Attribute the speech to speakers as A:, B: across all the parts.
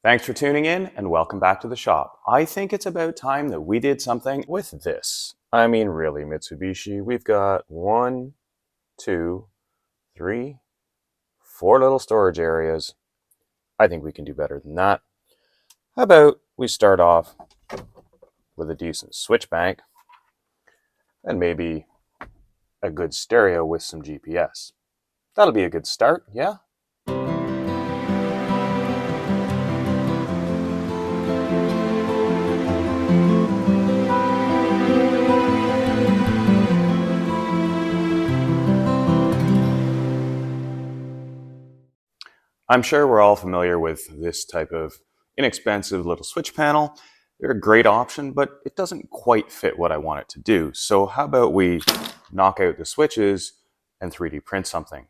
A: Thanks for tuning in and welcome back to the shop. I think it's about time that we did something with this. I mean, really, Mitsubishi, we've got 1, 2, 3, 4 little storage areas. I think we can do better than that. How about we start off with a decent switch bank and maybe a good stereo with some GPS. That'll be a good start, yeah? I'm sure we're all familiar with this type of inexpensive little switch panel. They're a great option, but it doesn't quite fit what I want it to do. So how about we knock out the switches and 3D print something?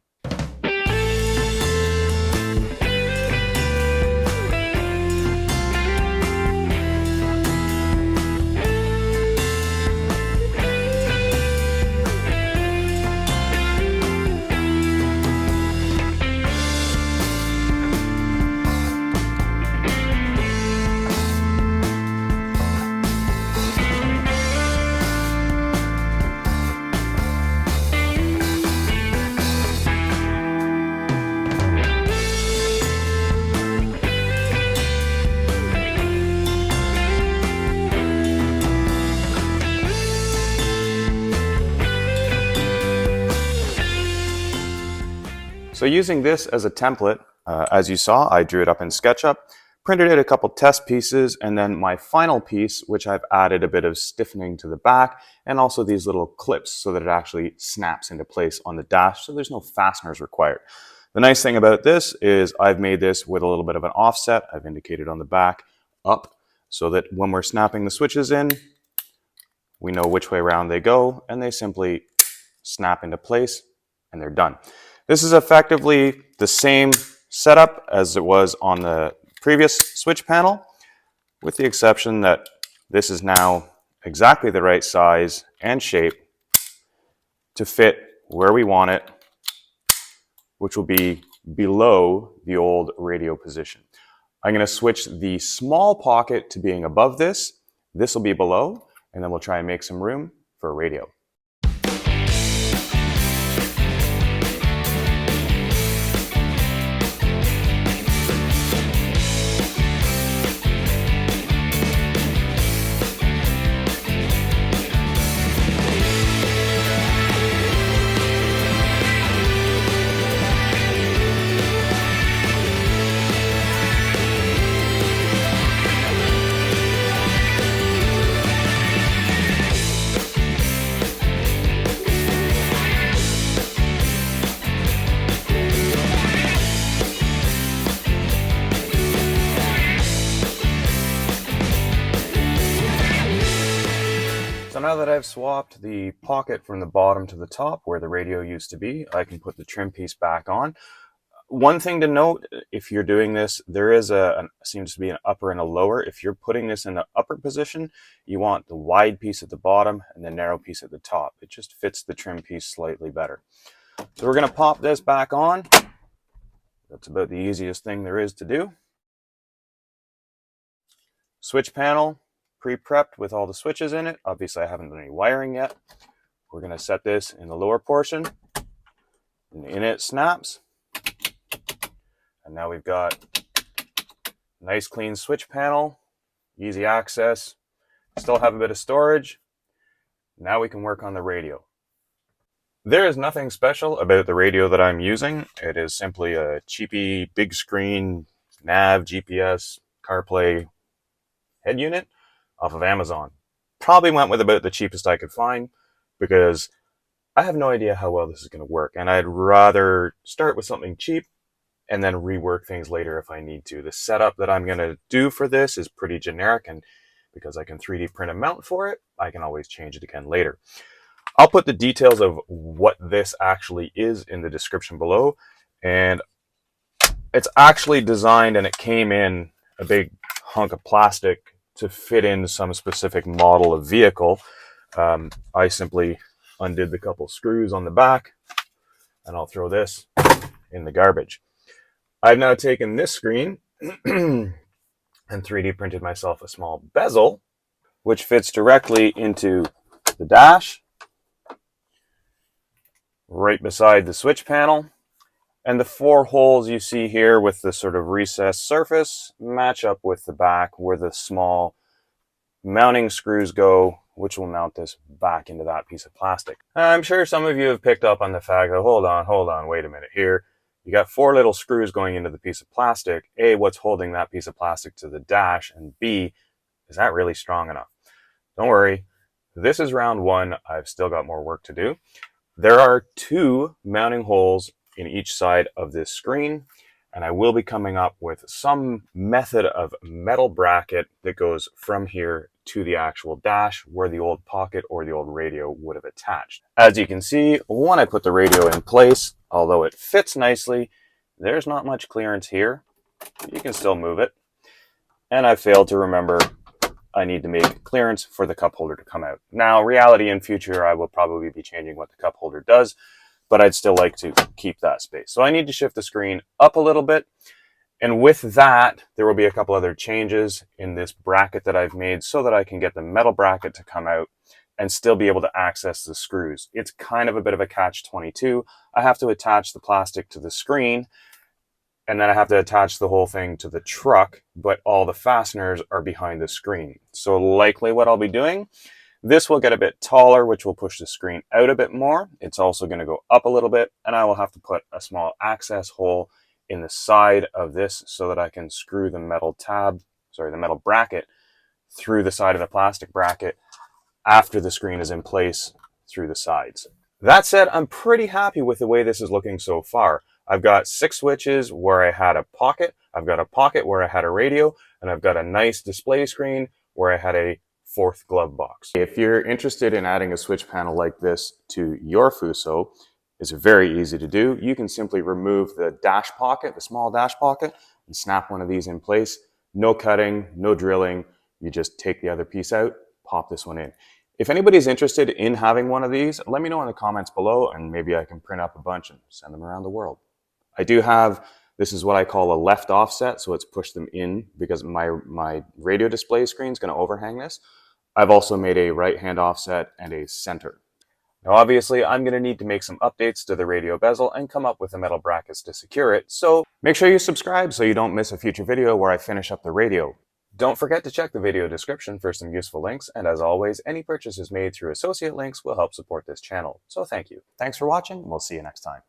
A: So using this as a template, as you saw, I drew it up in SketchUp, printed out a couple test pieces, and then my final piece, which I've added a bit of stiffening to the back, and also these little clips so that it actually snaps into place on the dash, so there's no fasteners required. The nice thing about this is I've made this with a little bit of an offset, I've indicated on the back, up, so that when we're snapping the switches in, we know which way around they go, and they simply snap into place, and they're done. This is effectively the same setup as it was on the previous switch panel, with the exception that this is now exactly the right size and shape to fit where we want it, which will be below the old radio position. I'm going to switch the small pocket to being above this. This will be below, and then we'll try and make some room for a radio. So now that I've swapped the pocket from the bottom to the top where the radio used to be, I can put the trim piece back on. One thing to note, if you're doing this, there is seems to be an upper and a lower. If you're putting this in the upper position, you want the wide piece at the bottom and the narrow piece at the top. It just fits the trim piece slightly better. So we're going to pop this back on. That's about the easiest thing there is to do. Switch panel. Pre-prepped with all the switches in it. Obviously I haven't done any wiring yet. We're going to set this in the lower portion, and in it snaps, and now we've got a nice clean switch panel, easy access, still have a bit of storage. Now we can work on the radio. There is nothing special about the radio that I'm using. It is simply a cheapy big screen nav, GPS, CarPlay head unit off of Amazon. Probably went with about the cheapest I could find because I have no idea how well this is going to work, and I'd rather start with something cheap and then rework things later if I need to. The setup that I'm going to do for this is pretty generic, and because I can 3D print a mount for it, I can always change it again later. I'll put the details of what this actually is in the description below, and it's actually designed, and it came in a big hunk of plastic to fit in some specific model of vehicle. I simply undid the couple screws on the back, and I'll throw this in the garbage. I've now taken this screen and 3D printed myself a small bezel, which fits directly into the dash, right beside the switch panel. And the 4 holes you see here with the sort of recessed surface match up with the back where the small mounting screws go, which will mount this back into that piece of plastic. I'm sure some of you have picked up on the fact that, hold on, wait a minute here. You got 4 little screws going into the piece of plastic. A, what's holding that piece of plastic to the dash? And B, is that really strong enough? Don't worry, this is round 1. I've still got more work to do. There are 2 mounting holes in each side of this screen, and I will be coming up with some method of metal bracket that goes from here to the actual dash where the old pocket or the old radio would have attached. As you can see, when I put the radio in place, although it fits nicely, there's not much clearance here. You can still move it. And I failed to remember I need to make clearance for the cup holder to come out. Now, reality in future, I will probably be changing what the cup holder does, but I'd still like to keep that space. So I need to shift the screen up a little bit. And with that, there will be a couple other changes in this bracket that I've made so that I can get the metal bracket to come out and still be able to access the screws. It's kind of a bit of a catch-22. I have to attach the plastic to the screen, and then I have to attach the whole thing to the truck, but all the fasteners are behind the screen. So likely what I'll be doing, this will get a bit taller, which will push the screen out a bit more. It's also going to go up a little bit, and I will have to put a small access hole in the side of this so that I can screw the metal bracket through the side of the plastic bracket after the screen is in place through the sides. That said, I'm pretty happy with the way this is looking so far. I've got 6 switches where I had a pocket, I've got a pocket where I had a radio, and I've got a nice display screen where I had a 4th glove box. If you're interested in adding a switch panel like this to your Fuso, it's very easy to do. You can simply remove the dash pocket, the small dash pocket, and snap one of these in place. No cutting, no drilling. You just take the other piece out, pop this one in. If anybody's interested in having one of these, let me know in the comments below, and maybe I can print up a bunch and send them around the world. I do have, this is what I call a left offset, so it's pushed them in because my radio display screen is going to overhang this. I've also made a right-hand offset and a center. Now obviously I'm going to need to make some updates to the radio bezel and come up with the metal brackets to secure it, so make sure you subscribe so you don't miss a future video where I finish up the radio. Don't forget to check the video description for some useful links, and as always, any purchases made through associate links will help support this channel, so thank you. Thanks for watching, and we'll see you next time.